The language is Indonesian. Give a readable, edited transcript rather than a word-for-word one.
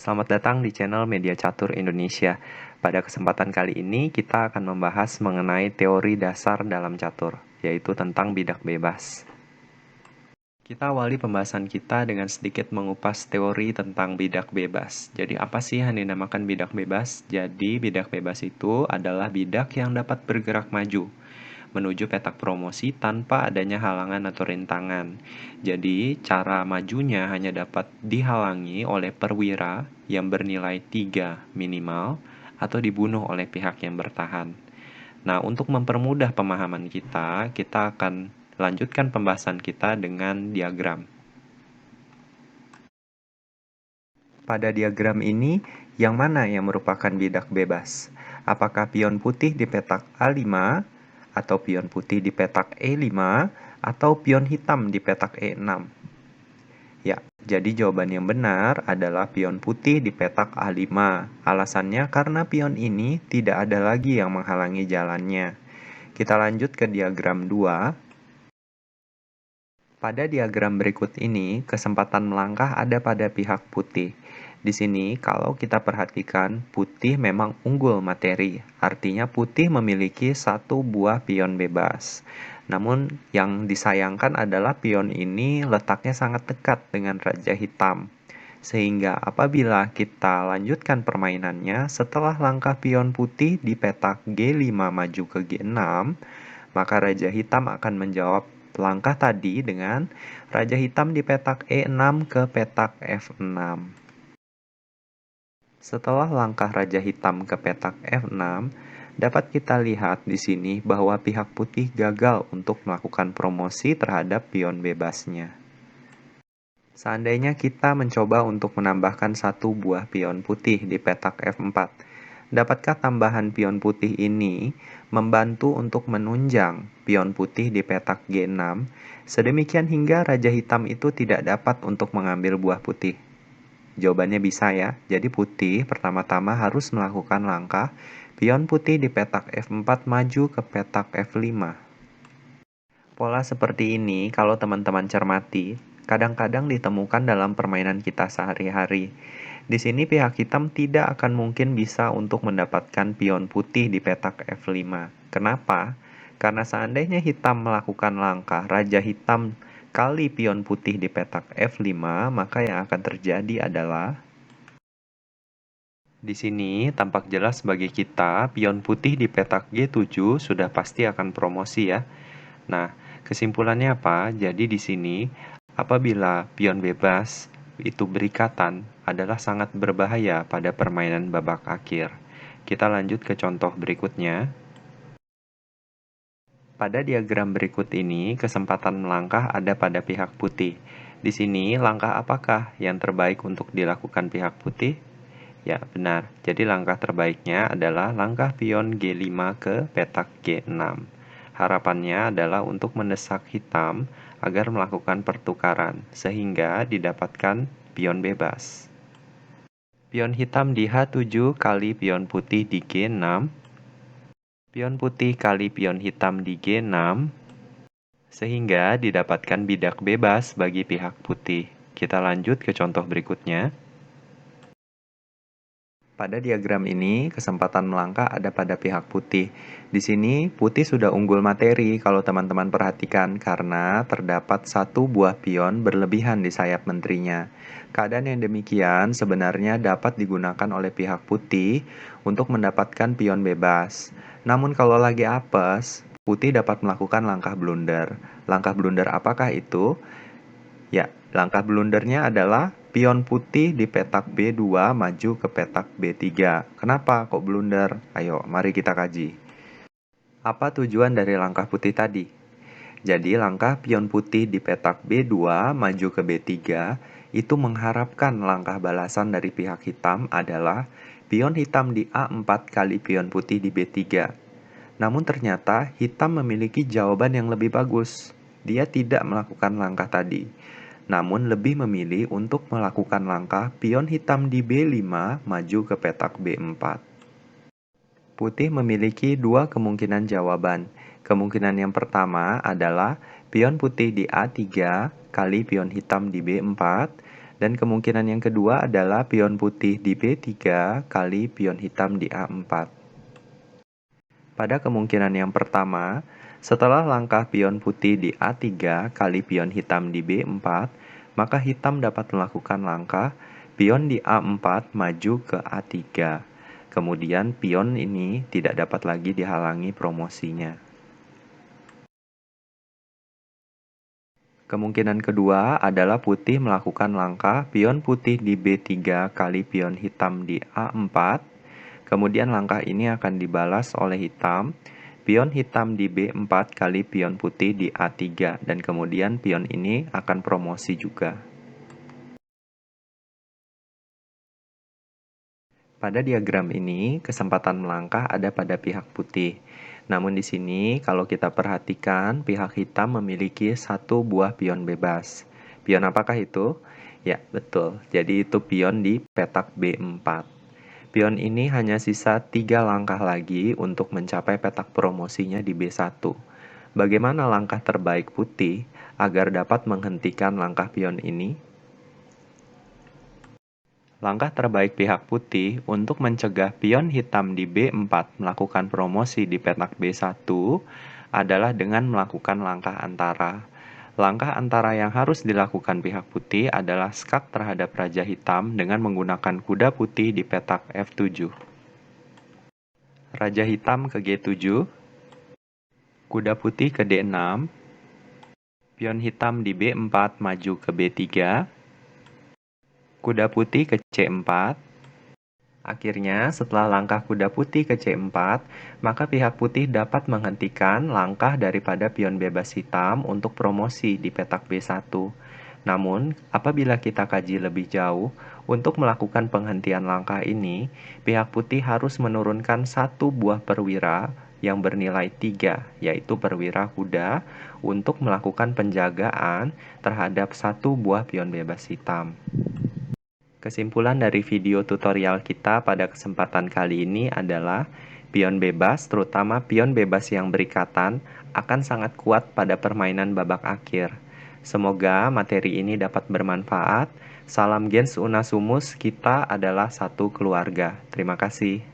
Selamat datang di channel Media Catur Indonesia. Pada kesempatan kali ini kita akan membahas mengenai teori dasar dalam catur, yaitu tentang bidak bebas. Kita awali pembahasan kita dengan sedikit mengupas teori tentang bidak bebas. Jadi apa sih yang dinamakan bidak bebas? Jadi bidak bebas itu adalah bidak yang dapat bergerak maju menuju petak promosi tanpa adanya halangan atau rintangan. Jadi, cara majunya hanya dapat dihalangi oleh perwira yang bernilai 3 minimal atau dibunuh oleh pihak yang bertahan. Nah, untuk mempermudah pemahaman kita akan lanjutkan pembahasan kita dengan diagram. Pada diagram ini, yang mana yang merupakan bidak bebas? Apakah pion putih di petak A5, atau pion putih di petak E5, atau pion hitam di petak E6? Ya, jadi jawaban yang benar adalah pion putih di petak A5. Alasannya karena pion ini tidak ada lagi yang menghalangi jalannya. Kita lanjut ke diagram 2. Pada diagram berikut ini, kesempatan melangkah ada pada pihak putih. Di sini, kalau kita perhatikan, putih memang unggul materi, artinya putih memiliki satu buah pion bebas. Namun, yang disayangkan adalah pion ini letaknya sangat dekat dengan raja hitam. Sehingga apabila kita lanjutkan permainannya, setelah langkah pion putih di petak G5 maju ke G6, maka raja hitam akan menjawab langkah tadi dengan raja hitam di petak E6 ke petak F6. Setelah langkah raja hitam ke petak F6, dapat kita lihat di sini bahwa pihak putih gagal untuk melakukan promosi terhadap pion bebasnya. Seandainya kita mencoba untuk menambahkan satu buah pion putih di petak F4, dapatkah tambahan pion putih ini membantu untuk menunjang pion putih di petak G6, sedemikian hingga raja hitam itu tidak dapat untuk mengambil buah putih? Jawabannya bisa ya. Jadi putih pertama-tama harus melakukan langkah pion putih di petak F4 maju ke petak F5. Pola seperti ini kalau teman-teman cermati, kadang-kadang ditemukan dalam permainan kita sehari-hari. Di sini pihak hitam tidak akan mungkin bisa untuk mendapatkan pion putih di petak F5. Kenapa? Karena seandainya hitam melakukan langkah raja hitam kali pion putih di petak F5, maka yang akan terjadi adalah di sini tampak jelas bagi kita pion putih di petak G7 sudah pasti akan promosi ya. Nah, kesimpulannya apa? Jadi di sini apabila pion bebas itu berikatan adalah sangat berbahaya pada permainan babak akhir. Kita lanjut ke contoh berikutnya. Pada diagram berikut ini, kesempatan melangkah ada pada pihak putih. Di sini, langkah apakah yang terbaik untuk dilakukan pihak putih? Ya, benar. Jadi langkah terbaiknya adalah langkah pion G5 ke petak G6. Harapannya adalah untuk mendesak hitam agar melakukan pertukaran, sehingga didapatkan pion bebas. Pion hitam di H7 kali pion putih di G6, pion putih kali pion hitam di G6, sehingga didapatkan bidak bebas bagi pihak putih. Kita lanjut ke contoh berikutnya. Pada diagram ini, kesempatan melangkah ada pada pihak putih. Di sini, putih sudah unggul materi kalau teman-teman perhatikan karena terdapat satu buah pion berlebihan di sayap menterinya. Keadaan yang demikian sebenarnya dapat digunakan oleh pihak putih untuk mendapatkan pion bebas. Namun kalau lagi apes, putih dapat melakukan langkah blunder. Langkah blunder apakah itu? Ya, langkah blundernya adalah pion putih di petak B2 maju ke petak B3. Kenapa kok blunder? Ayo, mari kita kaji. Apa tujuan dari langkah putih tadi? Jadi, langkah pion putih di petak B2 maju ke B3 itu mengharapkan langkah balasan dari pihak hitam adalah pion hitam di A4 kali pion putih di B3. Namun ternyata hitam memiliki jawaban yang lebih bagus. Dia tidak melakukan langkah tadi, namun lebih memilih untuk melakukan langkah pion hitam di B5 maju ke petak B4. Putih memiliki dua kemungkinan jawaban. Kemungkinan yang pertama adalah pion putih di A3 kali pion hitam di B4, Dan kemungkinan yang kedua adalah pion putih di B3 kali pion hitam di A4. Pada kemungkinan yang pertama, setelah langkah pion putih di A3 kali pion hitam di B4, maka hitam dapat melakukan langkah pion di A4 maju ke A3. Kemudian pion ini tidak dapat lagi dihalangi promosinya. Kemungkinan kedua adalah putih melakukan langkah pion putih di B3 kali pion hitam di A4. Kemudian langkah ini akan dibalas oleh hitam, pion hitam di B4 kali pion putih di A3, dan kemudian pion ini akan promosi juga. Pada diagram ini, kesempatan melangkah ada pada pihak putih. Namun di sini, kalau kita perhatikan, pihak hitam memiliki satu buah pion bebas. Pion apakah itu? Ya, betul. Jadi itu pion di petak B4. Pion ini hanya sisa 3 langkah lagi untuk mencapai petak promosinya di B1. Bagaimana langkah terbaik putih agar dapat menghentikan langkah pion ini? Langkah terbaik pihak putih untuk mencegah pion hitam di B4 melakukan promosi di petak B1 adalah dengan melakukan langkah antara. Langkah antara yang harus dilakukan pihak putih adalah skak terhadap raja hitam dengan menggunakan kuda putih di petak F7. Raja hitam ke G7, kuda putih ke D6, pion hitam di B4 maju ke B3, kuda putih ke C4. Akhirnya, setelah langkah kuda putih ke C4, maka pihak putih dapat menghentikan langkah daripada pion bebas hitam untuk promosi di petak B1. Namun, apabila kita kaji lebih jauh, untuk melakukan penghentian langkah ini, pihak putih harus menurunkan satu buah perwira yang bernilai 3, yaitu perwira kuda, untuk melakukan penjagaan terhadap satu buah pion bebas hitam. Kesimpulan dari video tutorial kita pada kesempatan kali ini adalah pion bebas, terutama pion bebas yang berikatan, akan sangat kuat pada permainan babak akhir. Semoga materi ini dapat bermanfaat. Salam gens unasumus, kita adalah satu keluarga. Terima kasih.